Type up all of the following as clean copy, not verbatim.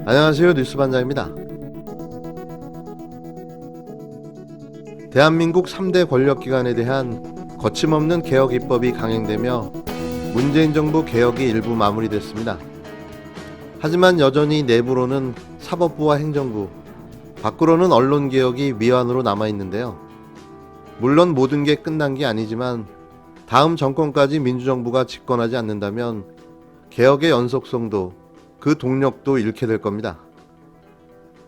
안녕하세요. 뉴스반장입니다. 대한민국 3대 권력기관에 대한 거침없는 개혁 입법이 강행되며 문재인 정부 개혁이 일부 마무리됐습니다. 하지만 여전히 내부로는 사법부와 행정부, 밖으로는 언론개혁이 미완으로 남아있는데요. 물론 모든 게 끝난 게 아니지만 다음 정권까지 민주정부가 집권하지 않는다면 개혁의 연속성도 그 동력도 잃게 될 겁니다.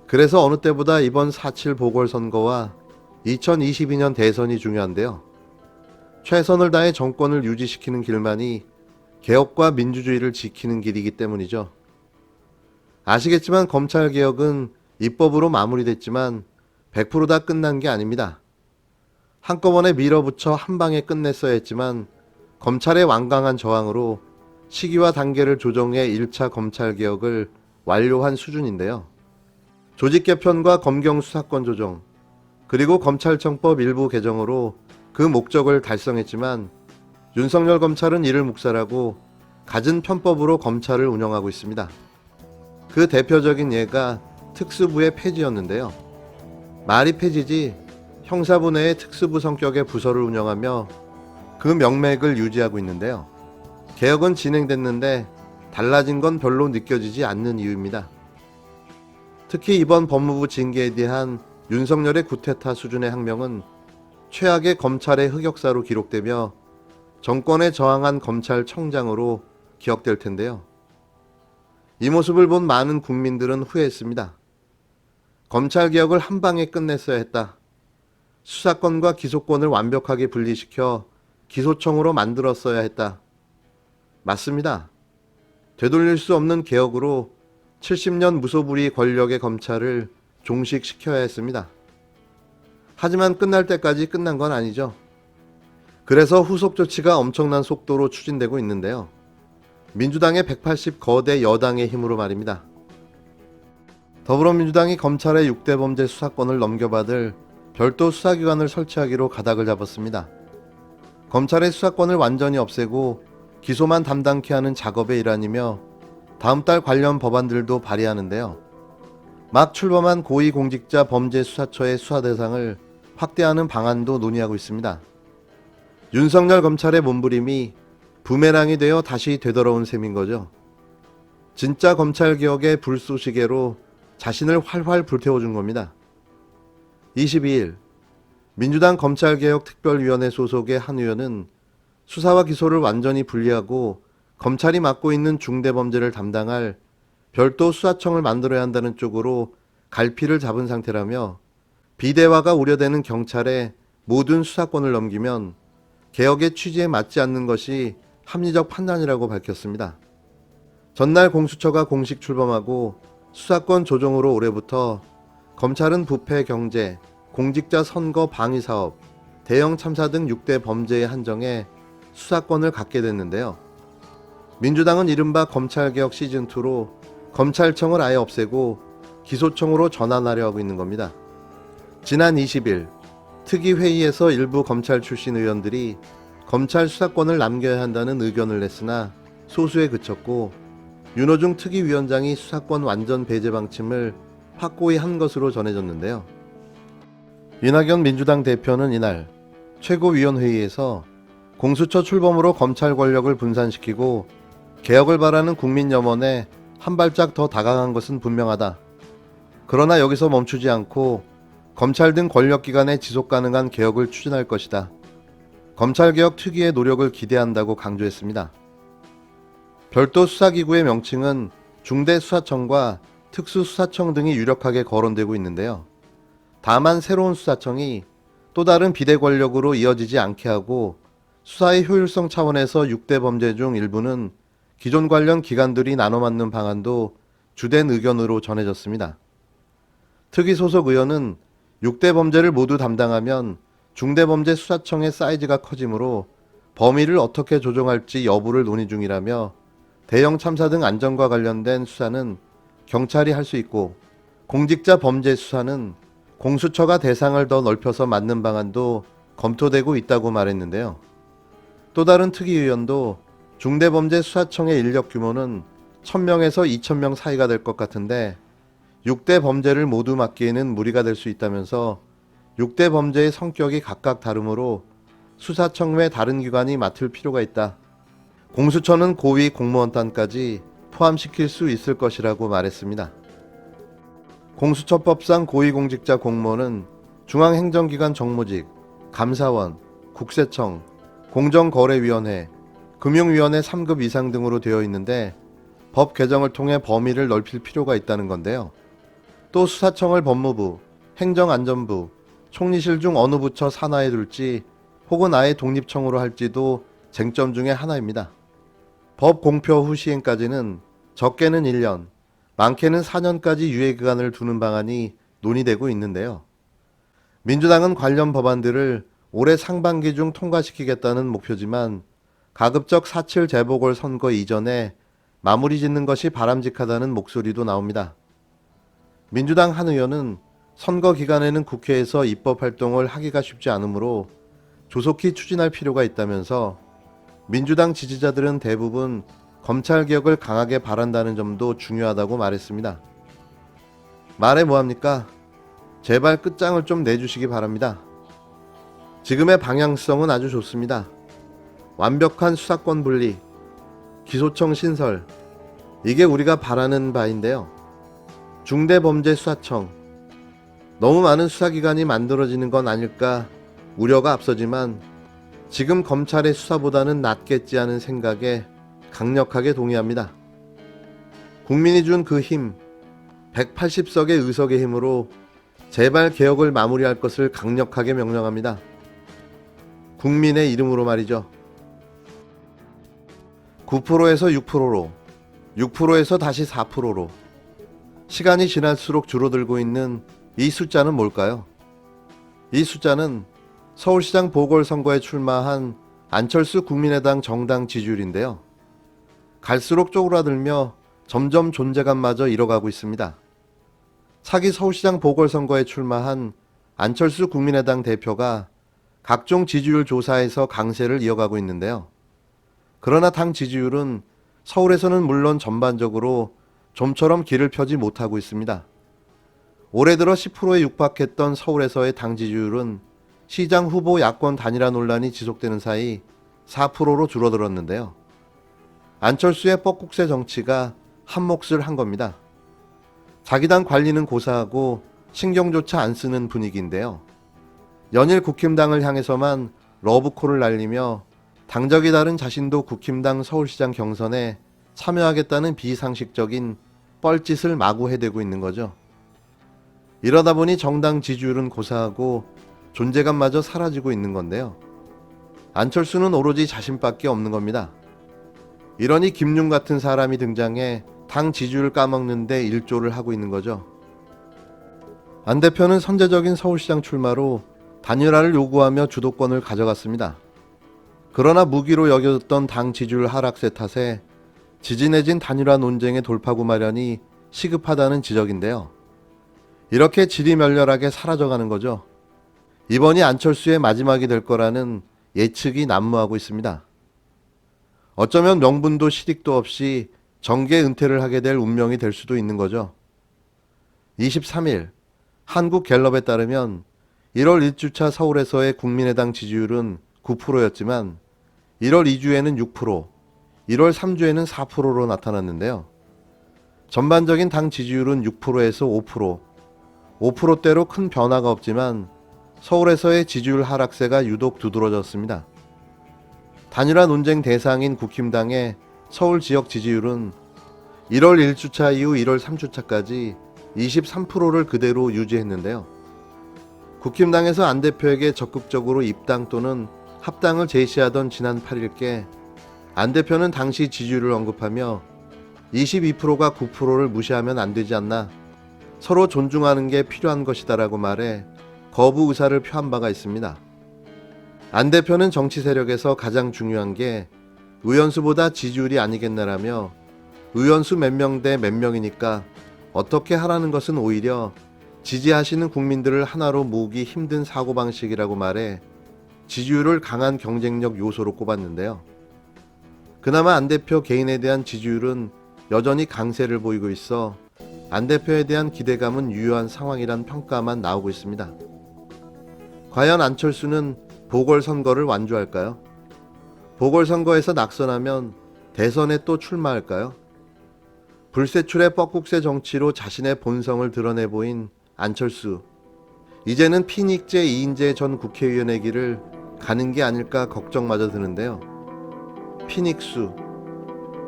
그래서 어느 때보다 이번 4.7 보궐선거와 2022년 대선이 중요한데요. 최선을 다해 정권을 유지시키는 길만이 개혁과 민주주의를 지키는 길이기 때문이죠. 아시겠지만 검찰개혁은 입법으로 마무리됐지만 100% 다 끝난 게 아닙니다. 한꺼번에 밀어붙여 한 방에 끝냈어야 했지만 검찰의 완강한 저항으로 시기와 단계를 조정해 1차 검찰개혁을 완료한 수준인데요. 조직개편과 검경수사권 조정, 그리고 검찰청법 일부 개정으로 그 목적을 달성했지만 윤석열 검찰은 이를 묵살하고 갖은 편법으로 검찰을 운영하고 있습니다. 그 대표적인 예가 특수부의 폐지였는데요. 말이 폐지지 형사부 내의 특수부 성격의 부서를 운영하며 그 명맥을 유지하고 있는데요. 개혁은 진행됐는데 달라진 건 별로 느껴지지 않는 이유입니다. 특히 이번 법무부 징계에 대한 윤석열의 구테타 수준의 항명은 최악의 검찰의 흑역사로 기록되며 정권에 저항한 검찰청장으로 기억될 텐데요. 이 모습을 본 많은 국민들은 후회했습니다. 검찰개혁을 한 방에 끝냈어야 했다. 수사권과 기소권을 완벽하게 분리시켜 기소청으로 만들었어야 했다. 맞습니다. 되돌릴 수 없는 개혁으로 70년 무소불위 권력의 검찰을 종식시켜야 했습니다. 하지만 끝날 때까지 끝난 건 아니죠. 그래서 후속 조치가 엄청난 속도로 추진되고 있는데요. 민주당의 180 거대 여당의 힘으로 말입니다. 더불어민주당이 검찰의 6대 범죄 수사권을 넘겨받을 별도 수사기관을 설치하기로 가닥을 잡았습니다. 검찰의 수사권을 완전히 없애고 기소만 담당케 하는 작업의 일환이며 다음 달 관련 법안들도 발의하는데요. 막 출범한 고위공직자 범죄수사처의 수사 대상을 확대하는 방안도 논의하고 있습니다. 윤석열 검찰의 몸부림이 부메랑이 되어 다시 되돌아온 셈인 거죠. 진짜 검찰개혁의 불쏘시개로 자신을 활활 불태워준 겁니다. 22일 민주당 검찰개혁특별위원회 소속의 한 의원은 수사와 기소를 완전히 분리하고 검찰이 맡고 있는 중대범죄를 담당할 별도 수사청을 만들어야 한다는 쪽으로 갈피를 잡은 상태라며 비대화가 우려되는 경찰에 모든 수사권을 넘기면 개혁의 취지에 맞지 않는 것이 합리적 판단이라고 밝혔습니다. 전날 공수처가 공식 출범하고 수사권 조정으로 올해부터 검찰은 부패 경제, 공직자 선거 방위 사업, 대형 참사 등 6대 범죄에 한정해 수사권을 갖게 됐는데요. 민주당은 이른바 검찰개혁 시즌2로 검찰청을 아예 없애고 기소청으로 전환하려 하고 있는 겁니다. 지난 20일 특위회의에서 일부 검찰 출신 의원들이 검찰 수사권을 남겨야 한다는 의견을 냈으나 소수에 그쳤고 윤호중 특위위원장이 수사권 완전 배제 방침을 확고히 한 것으로 전해졌는데요. 이낙연 민주당 대표는 이날 최고위원회의에서 공수처 출범으로 검찰 권력을 분산시키고 개혁을 바라는 국민 염원에 한 발짝 더 다가간 것은 분명하다. 그러나 여기서 멈추지 않고 검찰 등 권력기관의 지속가능한 개혁을 추진할 것이다. 검찰개혁 특위의 노력을 기대한다고 강조했습니다. 별도 수사기구의 명칭은 중대수사청과 특수수사청 등이 유력하게 거론되고 있는데요. 다만 새로운 수사청이 또 다른 비대 권력으로 이어지지 않게 하고 수사의 효율성 차원에서 6대 범죄 중 일부는 기존 관련 기관들이 나눠 맡는 방안도 주된 의견으로 전해졌습니다. 특위 소속 의원은 6대 범죄를 모두 담당하면 중대범죄 수사청의 사이즈가 커지므로 범위를 어떻게 조정할지 여부를 논의 중이라며 대형 참사 등 안전과 관련된 수사는 경찰이 할 수 있고 공직자 범죄 수사는 공수처가 대상을 더 넓혀서 맡는 방안도 검토되고 있다고 말했는데요. 또 다른 특위의원도 중대범죄 수사청의 인력 규모는 1000명에서 2000명 사이가 될 것 같은데 6대 범죄를 모두 막기에는 무리가 될 수 있다면서 6대 범죄의 성격이 각각 다르므로 수사청 외 다른 기관이 맡을 필요가 있다. 공수처는 고위 공무원단까지 포함시킬 수 있을 것이라고 말했습니다. 공수처법상 고위공직자 공무원은 중앙행정기관 정무직, 감사원, 국세청, 공정거래위원회, 금융위원회 3급 이상 등으로 되어 있는데 법 개정을 통해 범위를 넓힐 필요가 있다는 건데요. 또 수사청을 법무부, 행정안전부, 총리실 중 어느 부처 산하에 둘지 혹은 아예 독립청으로 할지도 쟁점 중의 하나입니다. 법 공표 후 시행까지는 적게는 1년, 많게는 4년까지 유예기간을 두는 방안이 논의되고 있는데요. 민주당은 관련 법안들을 올해 상반기 중 통과시키겠다는 목표지만 가급적 4.7 재보궐선거 이전에 마무리 짓는 것이 바람직하다는 목소리도 나옵니다. 민주당 한 의원은 선거 기간에는 국회에서 입법 활동을 하기가 쉽지 않으므로 조속히 추진할 필요가 있다면서 민주당 지지자들은 대부분 검찰개혁을 강하게 바란다는 점도 중요하다고 말했습니다. 말해 뭐합니까? 제발 끝장을 좀 내주시기 바랍니다. 지금의 방향성은 아주 좋습니다. 완벽한 수사권 분리, 기소청 신설, 이게 우리가 바라는 바인데요. 중대범죄수사청, 너무 많은 수사기관이 만들어지는 건 아닐까 우려가 앞서지만 지금 검찰의 수사보다는 낫겠지 하는 생각에 강력하게 동의합니다. 국민이 준 그 힘, 180석의 의석의 힘으로 제발 개혁을 마무리할 것을 강력하게 명령합니다. 국민의 이름으로 말이죠. 9%에서 6%로, 6%에서 다시 4%로 시간이 지날수록 줄어들고 있는 이 숫자는 뭘까요? 이 숫자는 서울시장 보궐선거에 출마한 안철수 국민의당 정당 지지율인데요. 갈수록 쪼그라들며 점점 존재감마저 잃어가고 있습니다. 차기 서울시장 보궐선거에 출마한 안철수 국민의당 대표가 각종 지지율 조사에서 강세를 이어가고 있는데요. 그러나 당 지지율은 서울에서는 물론 전반적으로 좀처럼 길을 펴지 못하고 있습니다. 올해 들어 10%에 육박했던 서울에서의 당 지지율은 시장 후보 야권 단일화 논란이 지속되는 사이 4%로 줄어들었는데요. 안철수의 뻐국새 정치가 한몫을 한 겁니다. 자기 당 관리는 고사하고 신경조차 안 쓰는 분위기인데요. 연일 국힘당을 향해서만 러브콜을 날리며 당적이 다른 자신도 국힘당 서울시장 경선에 참여하겠다는 비상식적인 뻘짓을 마구 해대고 있는 거죠. 이러다 보니 정당 지지율은 고사하고 존재감마저 사라지고 있는 건데요. 안철수는 오로지 자신밖에 없는 겁니다. 이러니 김용 같은 사람이 등장해 당 지지율 까먹는데 일조를 하고 있는 거죠. 안 대표는 선제적인 서울시장 출마로 단일화를 요구하며 주도권을 가져갔습니다. 그러나 무기로 여겨졌던 당 지지율 하락세 탓에 지지내진 단일화 논쟁의 돌파구 마련이 시급하다는 지적인데요. 이렇게 지리멸렬하게 사라져가는 거죠. 이번이 안철수의 마지막이 될 거라는 예측이 난무하고 있습니다. 어쩌면 명분도 실익도 없이 정계 은퇴를 하게 될 운명이 될 수도 있는 거죠. 23일 한국갤럽에 따르면 1월 1주차 서울에서의 국민의당 지지율은 9%였지만 1월 2주에는 6%, 1월 3주에는 4%로 나타났는데요. 전반적인 당 지지율은 6%에서 5%, 5%대로 큰 변화가 없지만 서울에서의 지지율 하락세가 유독 두드러졌습니다. 단일화 논쟁 대상인 국힘당의 서울 지역 지지율은 1월 1주차 이후 1월 3주차까지 23%를 그대로 유지했는데요. 국힘당에서 안 대표에게 적극적으로 입당 또는 합당을 제시하던 지난 8일께 안 대표는 당시 지지율을 언급하며 22%가 9%를 무시하면 안 되지 않나, 서로 존중하는 게 필요한 것이다라고 말해 거부 의사를 표한 바가 있습니다. 안 대표는 정치 세력에서 가장 중요한 게 의원수보다 지지율이 아니겠나라며 의원수 몇 명 대 몇 명이니까 어떻게 하라는 것은 오히려 지지하시는 국민들을 하나로 모으기 힘든 사고방식이라고 말해 지지율을 강한 경쟁력 요소로 꼽았는데요. 그나마 안 대표 개인에 대한 지지율은 여전히 강세를 보이고 있어 안 대표에 대한 기대감은 유효한 상황이란 평가만 나오고 있습니다. 과연 안철수는 보궐선거를 완주할까요? 보궐선거에서 낙선하면 대선에 또 출마할까요? 불세출의 뻐국새 정치로 자신의 본성을 드러내 보인 안철수. 이제는 피닉제 이인재 전 국회의원의 길을 가는 게 아닐까 걱정마저 드는데요. 피닉수.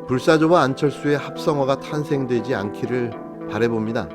불사조와 안철수의 합성어가 탄생되지 않기를 바라봅니다.